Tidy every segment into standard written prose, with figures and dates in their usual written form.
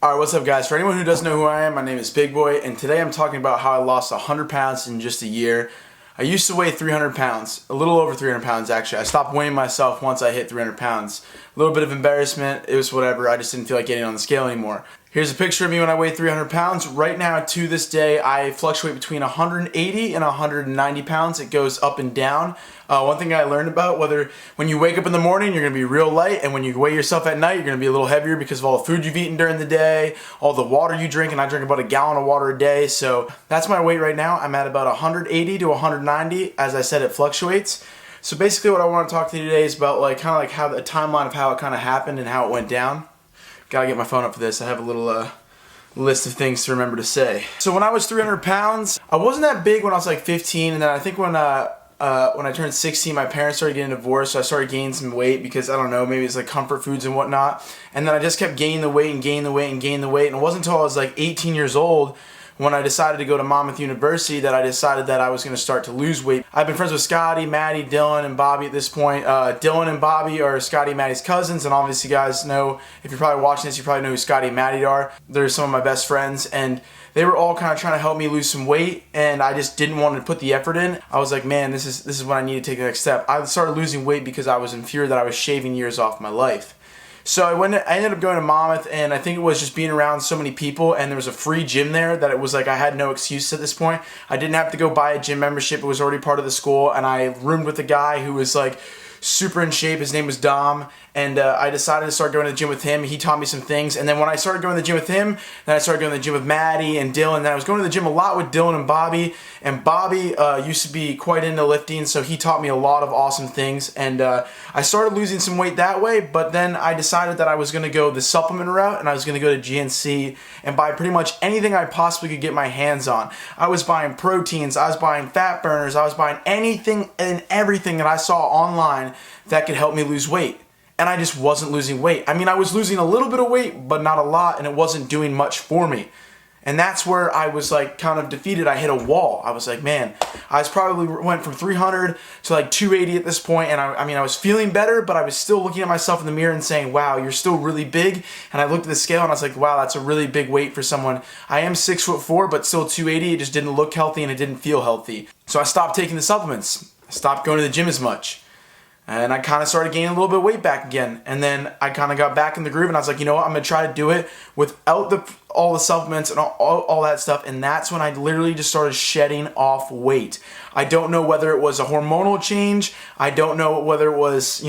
Alright, what's up guys? For anyone who doesn't know who I am, my name is Big Boy, and today I'm talking about how I lost 100 pounds in just a year. I used to weigh 300 pounds, a little over 300 pounds actually. I stopped weighing myself once I hit 300 pounds. A little bit of embarrassment, it was whatever, I just didn't feel like getting on the scale anymore. Here's a picture of me when I weighed 300 pounds. Right now, to this day, I fluctuate between 180 and 190 pounds. It goes up and down. One thing I learned about, when you wake up in the morning, you're going to be real light, and when you weigh yourself at night, you're going to be a little heavier because of all the food you've eaten during the day, all the water you drink, and I drink about a gallon of water a day. So that's my weight right now. I'm at about 180 to 190. As I said, it fluctuates. So basically what I want to talk to you today is about how the timeline of how it kind of happened and how it went down. Gotta get my phone up for this. I have a little list of things to remember to say. So when I was 300 pounds, I wasn't that big when I was like 15, and then I think when I turned 16, my parents started getting divorced, so I started gaining some weight because, I don't know, maybe it's like comfort foods and whatnot. And then I just kept gaining the weight and gaining the weight and gaining the weight, and it wasn't until I was like 18 years old when I decided to go to Monmouth University that I decided that I was going to start to lose weight. I've been friends with Scotty, Maddie, Dylan, and Bobby at this point. Dylan and Bobby are Scotty and Maddie's cousins, and obviously you guys know, if you're probably watching this, you probably know who Scotty and Maddie are. They're some of my best friends, and they were all kind of trying to help me lose some weight, and I just didn't want to put the effort in. I was like, man, this is when I need to take the next step. I started losing weight because I was in fear that I was shaving years off my life. So I ended up going to Monmouth, and I think it was just being around so many people, and there was a free gym there that it was like I had no excuse at this point. I didn't have to go buy a gym membership. It was already part of the school, and I roomed with a guy who was like super in shape. His name was Dom, and I decided to start going to the gym with him. He taught me some things, and then when I started going to the gym with him, then I started going to the gym with Maddie and Dylan. Then I was going to the gym a lot with Dylan and Bobby used to be quite into lifting, so he taught me a lot of awesome things, and I started losing some weight that way. But then I decided that I was going to go the supplement route, and I was going to go to GNC and buy pretty much anything I possibly could get my hands on. I was buying proteins, I was buying fat burners, I was buying anything and everything that I saw online that could help me lose weight. And I just wasn't losing weight. I mean, I was losing a little bit of weight, but not a lot, and it wasn't doing much for me. And that's where I was like kind of defeated. I hit a wall. I was like, man, I probably went from 300 to like 280 at this point, and I mean, I was feeling better, but I was still looking at myself in the mirror and saying, wow, you're still really big. And I looked at the scale and I was like, wow, that's a really big weight for someone. I am 6'4", but still 280. It just didn't look healthy and it didn't feel healthy. So I stopped taking the supplements. I stopped going to the gym as much. And I kind of started gaining a little bit of weight back again. And then I kind of got back in the groove, and I was like, you know what, I'm going to try to do it without all the supplements and all that stuff. And that's when I literally just started shedding off weight. I don't know whether it was a hormonal change. I don't know whether it was,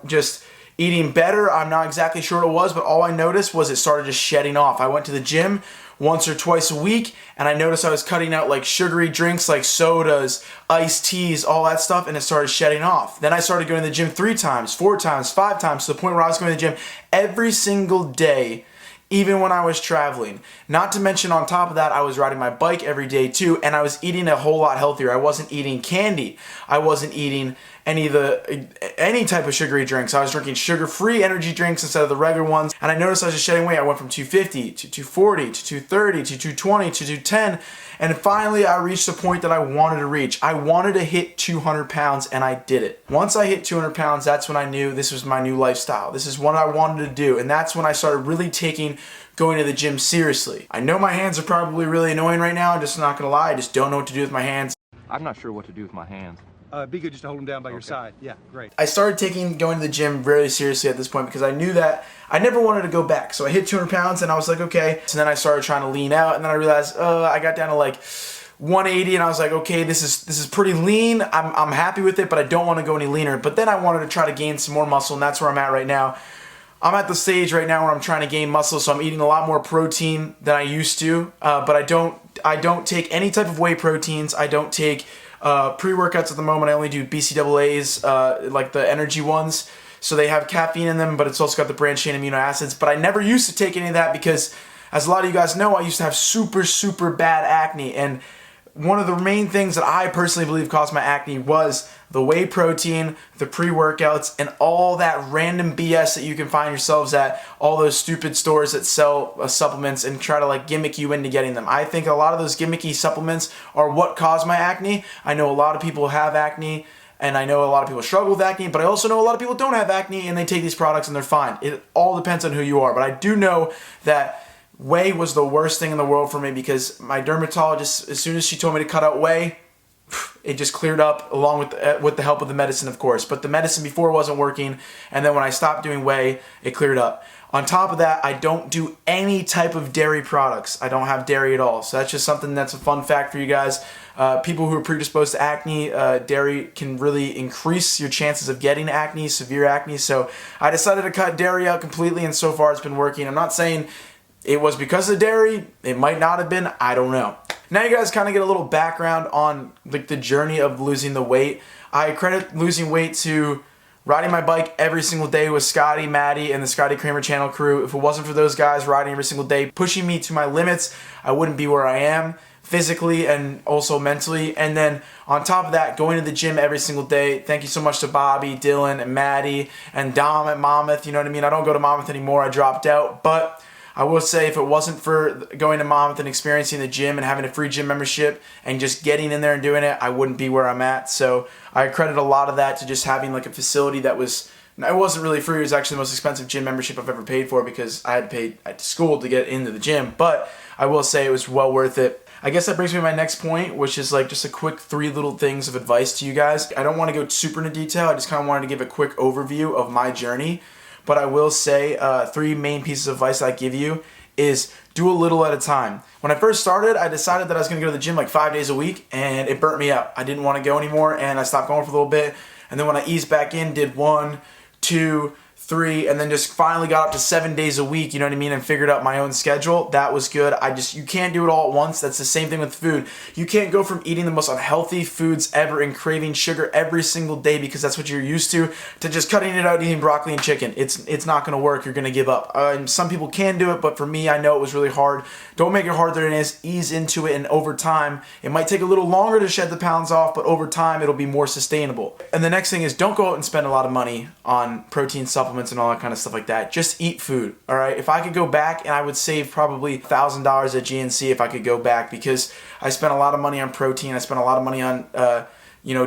just eating better. I'm not exactly sure what it was, but all I noticed was it started just shedding off. I went to the gym once or twice a week, and I noticed I was cutting out like sugary drinks like sodas, iced teas, all that stuff, and it started shedding off. Then I started going to the gym 3 times, 4 times, 5 times, to the point where I was going to the gym every single day, even when I was traveling. Not to mention, on top of that, I was riding my bike every day too, and I was eating a whole lot healthier. I wasn't eating candy. I wasn't eating any type of sugary drinks. I was drinking sugar-free energy drinks instead of the regular ones, and I noticed I was just shedding weight. I went from 250 to 240 to 230 to 220 to 210, and finally I reached the point that I wanted to reach. I wanted to hit 200 pounds, and I did it. Once I hit 200 pounds, that's when I knew this was my new lifestyle. This is what I wanted to do, and that's when I started really taking going to the gym seriously. I know my hands are probably really annoying right now. I'm just not gonna lie. I just don't know what to do with my hands. I'm not sure what to do with my hands. Be good just to hold them down by your side. Yeah, great. I started going to the gym very seriously at this point because I knew that I never wanted to go back. So I hit 200 pounds and I was like, okay. So then I started trying to lean out, and then I realized I got down to like 180, and I was like, okay, this is pretty lean. I'm happy with it, but I don't want to go any leaner. But then I wanted to try to gain some more muscle, and that's where I'm at right now. I'm at the stage right now where I'm trying to gain muscle, so I'm eating a lot more protein than I used to. But I don't take any type of whey proteins. I don't take pre-workouts at the moment. I only do BCAAs, like the energy ones. So they have caffeine in them, but it's also got the branched chain amino acids. But I never used to take any of that because, as a lot of you guys know, I used to have super, super bad acne. And one of the main things that I personally believe caused my acne was the whey protein, the pre-workouts, and all that random BS that you can find yourselves at all those stupid stores that sell supplements and try to like gimmick you into getting them. I think a lot of those gimmicky supplements are what caused my acne. I know a lot of people have acne, and I know a lot of people struggle with acne, but I also know a lot of people don't have acne and they take these products and they're fine. It all depends on who you are, but I do know that Whey was the worst thing in the world for me because my dermatologist, as soon as she told me to cut out whey, it just cleared up along with the help of the medicine, of course. But the medicine before wasn't working, and then when I stopped doing whey, it cleared up. On top of that, I don't do any type of dairy products. I don't have dairy at all. So that's just something that's a fun fact for you guys. People who are predisposed to acne, dairy can really increase your chances of getting acne, severe acne. So I decided to cut dairy out completely, and so far it's been working. I'm not saying it was because of dairy. It might not have been. I don't know. Now you guys kind of get a little background on like the journey of losing the weight. I credit losing weight to riding my bike every single day with Scotty, Maddie, and the Scotty Kramer channel crew. If it wasn't for those guys riding every single day, pushing me to my limits, I wouldn't be where I am physically and also mentally. And then on top of that, going to the gym every single day. Thank you so much to Bobby, Dylan, and Maddie, and Dom at Monmouth. You know what I mean? I don't go to Monmouth anymore. I dropped out. But I will say, if it wasn't for going to Monmouth and experiencing the gym and having a free gym membership and just getting in there and doing it, I wouldn't be where I'm at. So I credit a lot of that to just having like a facility that was, it wasn't really free. It was actually the most expensive gym membership I've ever paid for because I had to pay at school to get into the gym. But I will say it was well worth it. I guess that brings me to my next point, which is like just a quick 3 little things of advice to you guys. I don't want to go super into detail. I just kind of wanted to give a quick overview of my journey. But I will say 3 main pieces of advice I give you is do a little at a time. When I first started, I decided that I was going to go to the gym like 5 days a week, and it burnt me out. I didn't want to go anymore, and I stopped going for a little bit. And then when I eased back in, did 1, 2, 3, and then just finally got up to 7 days a week, you know what I mean, and figured out my own schedule. That was good. You can't do it all at once. That's the same thing with food. You can't go from eating the most unhealthy foods ever and craving sugar every single day because that's what you're used to just cutting it out and eating broccoli and chicken. It's not going to work. You're going to give up. Some people can do it, but for me, I know it was really hard. Don't make it harder than it is. Ease into it, and over time, it might take a little longer to shed the pounds off, but over time, it'll be more sustainable. And the next thing is don't go out and spend a lot of money on protein supplements and all that kind of stuff like that. Just eat food, all right? If I could go back, and I would save probably $1,000 at GNC if I could go back because I spent a lot of money on protein. I spent a lot of money on,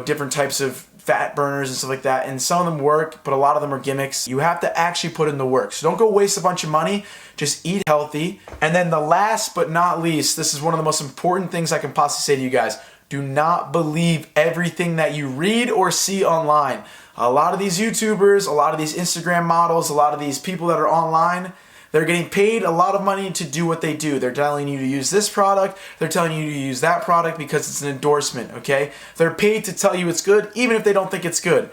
different types of fat burners and stuff like that. And some of them work, but a lot of them are gimmicks. You have to actually put in the work. So don't go waste a bunch of money. Just eat healthy. And then the last but not least, this is one of the most important things I can possibly say to you guys. Do not believe everything that you read or see online. A lot of these YouTubers, a lot of these Instagram models, a lot of these people that are online, they're getting paid a lot of money to do what they do. They're telling you to use this product. They're telling you to use that product because it's an endorsement, okay? They're paid to tell you it's good, even if they don't think it's good.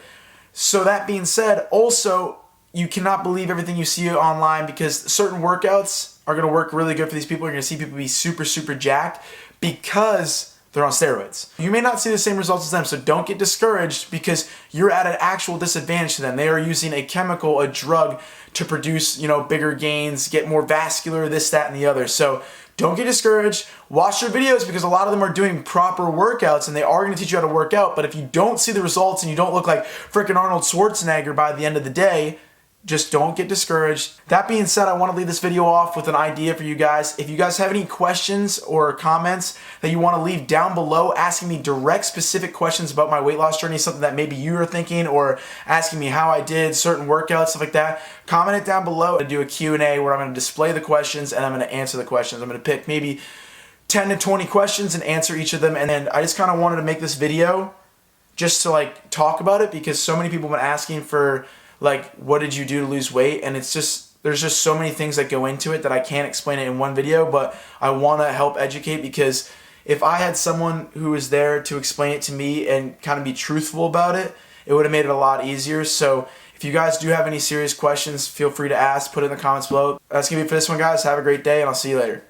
So that being said, also, you cannot believe everything you see online because certain workouts are going to work really good for these people. You're going to see people be super, super jacked because they're on steroids. You may not see the same results as them, so don't get discouraged because you're at an actual disadvantage to them. They are using a chemical, a drug, to produce, bigger gains, get more vascular, this, that, and the other. So don't get discouraged. Watch their videos because a lot of them are doing proper workouts and they are going to teach you how to work out. But if you don't see the results and you don't look like freaking Arnold Schwarzenegger by the end of the day, just don't get discouraged. That being said, I want to leave this video off with an idea for you guys. If you guys have any questions or comments that you want to leave down below, asking me direct specific questions about my weight loss journey, something that maybe you are thinking, or asking me how I did certain workouts, stuff like that, comment it down below. I do a Q&A where I'm going to display the questions and I'm going to answer the questions. I'm going to pick maybe 10 to 20 questions and answer each of them. And then I just kind of wanted to make this video just to talk about it because so many people have been asking for what did you do to lose weight? And there's just so many things that go into it that I can't explain it in one video, but I want to help educate because if I had someone who was there to explain it to me and kind of be truthful about it, it would have made it a lot easier. So if you guys do have any serious questions, feel free to ask, put it in the comments below. That's going to be it for this one, guys. Have a great day, and I'll see you later.